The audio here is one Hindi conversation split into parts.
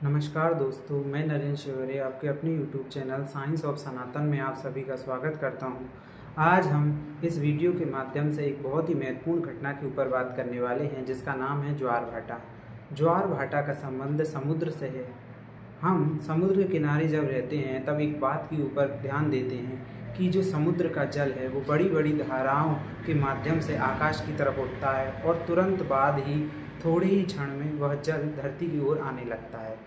नमस्कार दोस्तों, मैं नरेंद्र शिवरे आपके अपने YouTube चैनल साइंस ऑफ सनातन में आप सभी का स्वागत करता हूं। आज हम इस वीडियो के माध्यम से एक बहुत ही महत्वपूर्ण घटना के ऊपर बात करने वाले हैं, जिसका नाम है ज्वार भाटा। ज्वार भाटा का संबंध समुद्र से है। हम समुद्र के किनारे जब रहते हैं तब एक बात के ऊपर ध्यान देते हैं कि जो समुद्र का जल है वो बड़ी बड़ी धाराओं के माध्यम से आकाश की तरफ उठता है और तुरंत बाद ही थोड़े ही क्षण में वह जल धरती की ओर आने लगता है।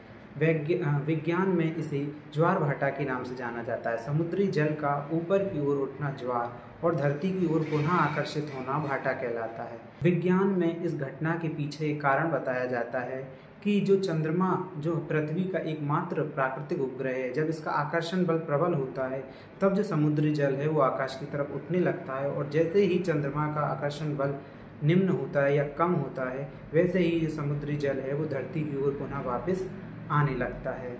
विज्ञान में इसे ज्वार भाटा के नाम से जाना जाता है। समुद्री जल का ऊपर की ओर उठना ज्वार और धरती की ओर पुनः आकर्षित होना भाटा कहलाता है। विज्ञान में इस घटना के पीछे एक कारण बताया जाता है कि जो चंद्रमा, जो पृथ्वी का एकमात्र प्राकृतिक उपग्रह है, जब इसका आकर्षण बल प्रबल होता है तब जो समुद्री जल है वो आकाश की तरफ उठने लगता है, और जैसे ही चंद्रमा का आकर्षण बल निम्न होता है या कम होता है, वैसे ही जो समुद्री जल है वो धरती की ओर पुनः वापस आने लगता है।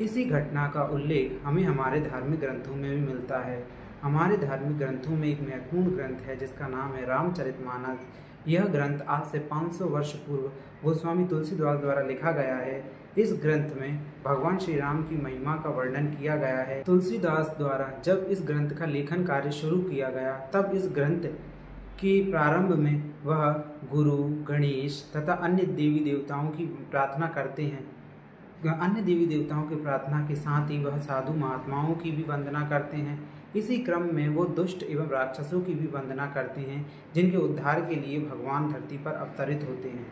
इसी घटना का उल्लेख हमें हमारे धार्मिक ग्रंथों में भी मिलता है। हमारे धार्मिक ग्रंथों में एक महत्वपूर्ण ग्रंथ है जिसका नाम है रामचरितमानस। यह ग्रंथ आज से 500 वर्ष पूर्व गोस्वामी तुलसीदास द्वारा लिखा गया है। इस ग्रंथ में भगवान श्री राम की महिमा का वर्णन किया गया है। तुलसीदास द्वारा जब इस ग्रंथ का लेखन कार्य शुरू किया गया तब इस ग्रंथ के प्रारंभ में वह गुरु, गणेश तथा अन्य देवी देवताओं की प्रार्थना करते हैं। अन्य देवी देवताओं की प्रार्थना के साथ ही वह साधु महात्माओं की भी वंदना करते हैं। इसी क्रम में वो दुष्ट एवं राक्षसों की भी वंदना करते हैं, जिनके उद्धार के लिए भगवान धरती पर अवतरित होते हैं।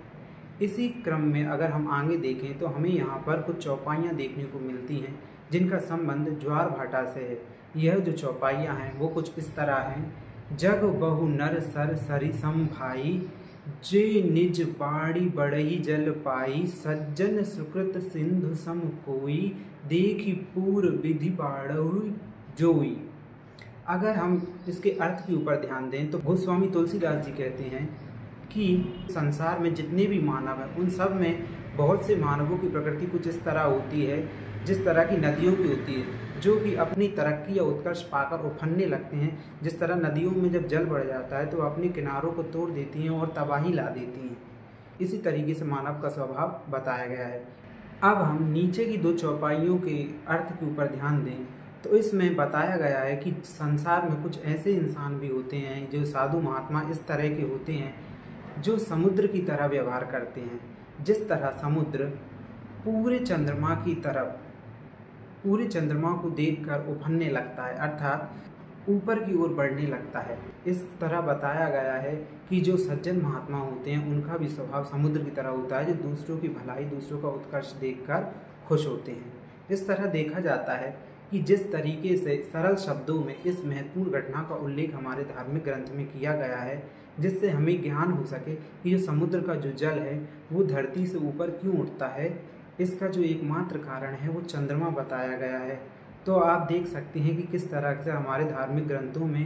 इसी क्रम में अगर हम आगे देखें तो हमें यहाँ पर कुछ चौपाइयाँ देखने को मिलती हैं जिनका संबंध ज्वार भाटा से है। यह जो चौपाइयाँ हैं वो कुछ इस तरह हैं। जग बहु नर सर सरि सम भाई, जे निज बाड़ी बढ़ई जल पाई, सज्जन सुकृत सिंधु सम कोई, देखी पूर्व विधि बाढ़ऊ जोई। अगर हम इसके अर्थ के ऊपर ध्यान दें तो गोस्वामी तुलसीदास जी कहते हैं कि संसार में जितने भी मानव हैं उन सब में बहुत से मानवों की प्रकृति कुछ इस तरह होती है जिस तरह की नदियों की होती है, जो कि अपनी तरक्की या उत्कर्ष पाकर उफनने लगते हैं। जिस तरह नदियों में जब जल बढ़ जाता है तो अपने किनारों को तोड़ देती हैं और तबाही ला देती हैं। इसी तरीके से मानव का स्वभाव बताया गया है। अब हम नीचे की दो चौपाइयों के अर्थ के ऊपर ध्यान दें तो इसमें बताया गया है कि संसार में कुछ ऐसे इंसान भी होते हैं, जो साधु महात्मा इस तरह के होते हैं, जो समुद्र की तरह व्यवहार करते हैं। जिस तरह समुद्र पूरे चंद्रमा को देखकर उफनने लगता है, अर्थात ऊपर की ओर बढ़ने लगता है। इस तरह बताया गया है कि जो सज्जन महात्मा होते हैं उनका भी स्वभाव समुद्र की तरह होता है, जो दूसरों की भलाई, दूसरों का उत्कर्ष देखकर खुश होते हैं। इस तरह देखा जाता है कि जिस तरीके से सरल शब्दों में इस महत्वपूर्ण घटना का उल्लेख हमारे धार्मिक ग्रंथ में किया गया है, जिससे हमें ज्ञान हो सके कि जो समुद्र का जो जल है वो धरती से ऊपर क्यों उठता है, इसका जो एकमात्र कारण है वो चंद्रमा बताया गया है। तो आप देख सकते हैं कि किस तरह से हमारे धार्मिक ग्रंथों में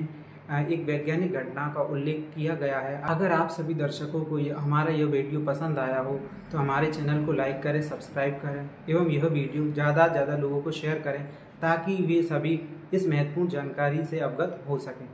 एक वैज्ञानिक घटना का उल्लेख किया गया है। अगर आप सभी दर्शकों को हमारा यह वीडियो पसंद आया हो तो हमारे चैनल को लाइक करें, सब्सक्राइब करें एवं यह वीडियो ज़्यादा से ज़्यादा लोगों को शेयर करें, ताकि वे सभी इस महत्वपूर्ण जानकारी से अवगत हो सकें।